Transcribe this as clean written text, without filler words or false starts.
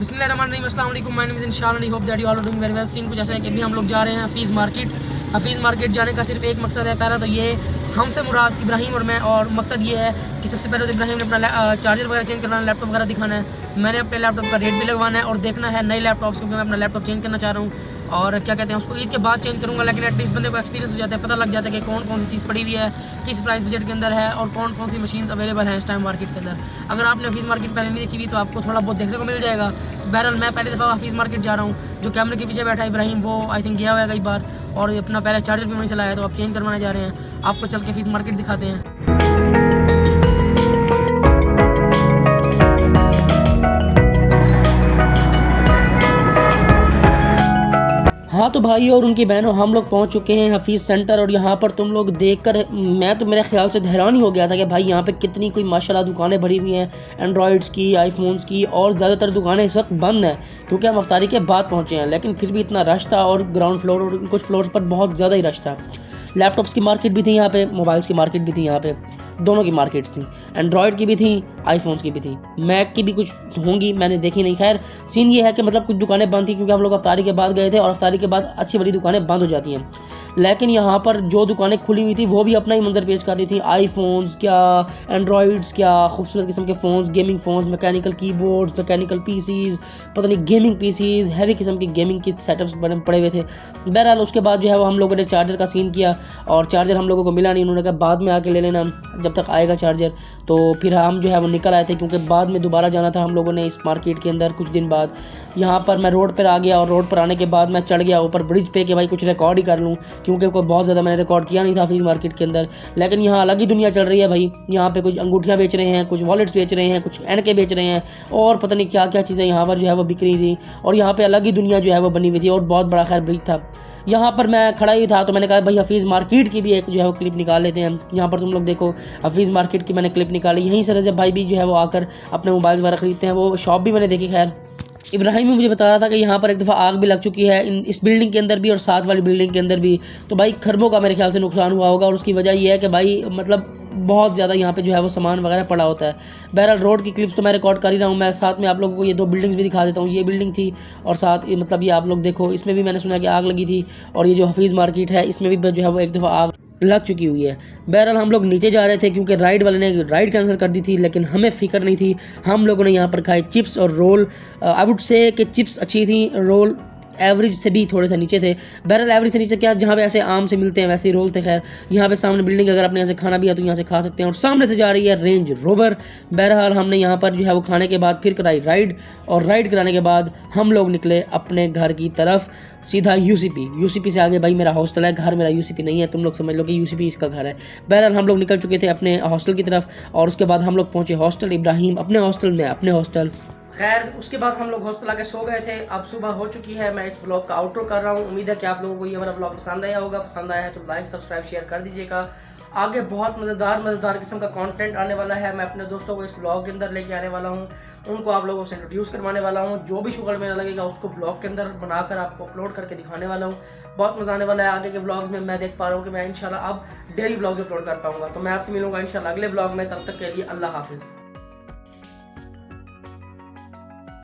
बिस्मिल्लाहिर्रहमानिर्रहीम, अस्सलाम वालेकुम। माय नेम इज़ इंशाअल्लाह, I hope that you all are doing very well. Scene कुछ ऐसा है कि अभी हम लोग जा रहे हैं हफीज़ मार्केट। हफीज़ मार्केट जाने का सिर्फ एक मकसद है। पहला तो ये हमसे मुराद इब्राहिम और मैं, और मकसद ये है कि सबसे पहले तो इब्राहिम ने अपना चार्जर वगैरह चेंज करना है, लैपटॉप वगैरह दिखाना है। मैंने अपने लैपटॉप का रेट भी लगवाना है और देखना है नए लैपटॉप्स, क्योंकि मैं अपना लैपटॉप चेंज करना चाह रहा हूँ। और क्या कहते हैं, उसको ईद के बाद चेंज करूँगा, लेकिन एटलीस्ट बंदे को एक्सपीरियंस हो जाता है, पता लग जाता है कि कौन कौन सी चीज़ पड़ी हुई है, किस प्राइस बजट के अंदर है और कौन कौन सी मशीन्स अवेलेबल हैं इस टाइम मार्केट के अंदर। अगर आपने हफीज़ मार्केट पहले नहीं देखी हुई तो आपको थोड़ा बहुत देखने को मिल जाएगा। बहरहाल मैं पहली दफ़ा हफीज़ मार्केट जा रहा हूँ। जो कैमरे के पीछे बैठा है इब्राहिम, वो आई थिंक गया हुआ है कई बार, और अपना पहले चार्जर भी वहीं से लाया है, तो आप चेंज करवाने जा रहे हैं। आपको चल के हफीज़ मार्केट दिखाते हैं। हाँ तो भाई और उनकी बहनों, हम लोग पहुंच चुके हैं हफीज़ सेंटर। और यहाँ पर तुम लोग देखकर मैं तो मेरे ख्याल से हैरान ही हो गया था कि भाई यहाँ पे कितनी कोई माशाल्लाह दुकानें भरी हुई हैं, एंड्रॉयड्स की, आईफोन्स की, और ज़्यादातर दुकानें इस वक्त बंद हैं क्योंकि हम अफ्तारी के बाद पहुँचे हैं। लेकिन फिर भी इतना रश था, और ग्राउंड फ्लोर और कुछ फ्लोर्स पर बहुत ज़्यादा ही रश था। लैपटॉप्स की मार्केट भी थी यहाँ पे, मोबाइल्स की मार्केट भी थी यहाँ पे, दोनों की मार्केट्स थी। एंड्रॉयड की भी थी, आईफोन्स की भी थी, मैक की भी कुछ होंगी, मैंने देखी नहीं। खैर सीन ये है कि मतलब कुछ दुकानें बंद थी क्योंकि हम लोग अफ्तारी के बाद गए थे, और अफ्तारी के बाद अच्छी बड़ी दुकानें बंद हो जाती हैं। लेकिन यहाँ पर जो दुकानें खुली हुई थी वो भी अपना ही मंजर पेश कर रही थी। आईफोन्स क्या, एंड्रॉयड्स क्या, खूबसूरत किस्म के phones, gaming phones, mechanical keyboards, mechanical pieces, पता नहीं गेमिंग पीसीज़, हैवी किस्म की गेमिंग की सेटअप्स बने पड़े हुए थे। बहरहाल उसके बाद जो है वो हम लोगों ने चार्जर का सीन किया, और चार्जर हम लोगों को मिला नहीं। उन्होंने कहा बाद में आके ले लेना जब तक आएगा चार्जर। तो फिर हम जो है वो निकल आए थे, क्योंकि बाद में दोबारा जाना था हम लोगों ने इस मार्केट के अंदर कुछ दिन बाद। यहाँ पर मैं रोड पर आ गया, और रोड पर आने के बाद मैं चढ़ गया ऊपर ब्रिज पे कि भाई कुछ रिकॉर्ड ही कर लूँ, क्योंकि कोई बहुत ज़्यादा मैंने रिकॉर्ड किया नहीं था हफीज़ मार्केट के अंदर। लेकिन यहाँ अलग ही दुनिया चल रही है भाई। यहाँ पे कुछ अंगूठियाँ बेच रहे हैं, कुछ वॉलेट्स बेच रहे हैं, कुछ एनके बेच रहे हैं, और पता नहीं क्या क्या चीज़ें यहाँ पर जो है वो बिक रही थी। और यहाँ पे अलग ही दुनिया जो है वो बनी हुई थी, और बहुत बड़ा खैर ब्रिज था। यहाँ पर मैं खड़ा ही था, तो मैंने कहा भाई हफीज़ मार्केट की भी एक जो है वो क्लिप निकाल लेते हैं। यहाँ पर तुम लोग देखो, हफीज़ मार्केट की मैंने क्लिप निकाली। यहीं से रजब भाई भी जो है वो आकर अपने मोबाइल वगैरह खरीदते हैं, वो शॉप भी मैंने देखी। खैर इब्राहिम मुझे बता रहा था कि यहाँ पर एक दफ़ा आग भी लग चुकी है, इस बिल्डिंग के अंदर भी और साथ वाली बिल्डिंग के अंदर भी। तो भाई खरबों का मेरे ख्याल से नुकसान हुआ होगा, और उसकी वजह यह है कि भाई मतलब बहुत ज़्यादा यहाँ पे जो है वो सामान वगैरह पड़ा होता है। बहरहाल रोड की क्लिप्स तो मैं रिकॉर्ड कर ही रहा हूँ। मैं साथ में आप लोगों को ये दो बिल्डिंग्स भी दिखा देता हूँ। ये बिल्डिंग थी, और साथ मतलब ये आप लोग देखो, इसमें भी मैंने सुना कि आग लगी थी। और ये जो हफीज़ मार्केट है, इसमें भी जो है वो एक दफ़ा आग लग चुकी हुई है। बहरहाल हम लोग नीचे जा रहे थे क्योंकि राइड वाले ने राइड कैंसिल कर दी थी, लेकिन हमें फ़िक्र नहीं थी। हम लोगों ने यहाँ पर खाए चिप्स और रोल। आई वुड से कि चिप्स अच्छी थी, रोल एवरेज से भी थोड़े से नीचे थे। बहरहाल एवरेज से नीचे क्या, जहाँ पे ऐसे आम से मिलते हैं वैसे ही रोल थे। खैर यहाँ पे सामने बिल्डिंग, अगर आपने यहाँ से खाना भी है तो यहाँ से खा सकते हैं, और सामने से जा रही है रेंज रोवर। बहरहाल हमने यहाँ पर जो है वो खाने के बाद फिर कराई राइड, और राइड कराने के बाद हम लोग निकले अपने घर की तरफ, सीधा यूसीपी से आगे भाई मेरा हॉस्टल है। घर मेरा यूसीपी नहीं है, तुम लोग समझ लो कि यूसीपी इसका घर है। बहरहाल हम लोग निकल चुके थे अपने हॉस्टल की तरफ, और उसके बाद हम लोग पहुँचे हॉस्टल। इब्राहिम अपने हॉस्टल में, अपने हॉस्टल। खैर उसके बाद हम लोग हॉस्टल आके सो गए थे। अब सुबह हो चुकी है, मैं इस ब्लॉग का आउटरो कर रहा हूँ। उम्मीद है कि आप लोगों को ये वाला ब्लॉग पसंद आया होगा। पसंद आया है तो लाइक सब्सक्राइब शेयर कर दीजिएगा। आगे बहुत मज़ेदार किस्म का कंटेंट आने वाला है। मैं अपने दोस्तों को इस ब्लॉग के अंदर लेके आने वाला हूँ, उनको आप लोगों से इंट्रोड्यूस करवाने वाला हूँ। जो भी शुगल मेरा लगेगा उसको ब्लॉग के अंदर बनाकर आपको अपलोड करके दिखाने वाला हूँ। बहुत मज़ा आने वाला है आगे के ब्लॉग में। मैं देख पा रहा हूँ कि मैं इंशाल्लाह अब डेली ब्लॉग अपलोड कर पाऊँगा। तो मैं आपसे मिलूंगा इंशाल्लाह अगले ब्लॉग में। तब तक के लिए अल्लाह हाफिज़।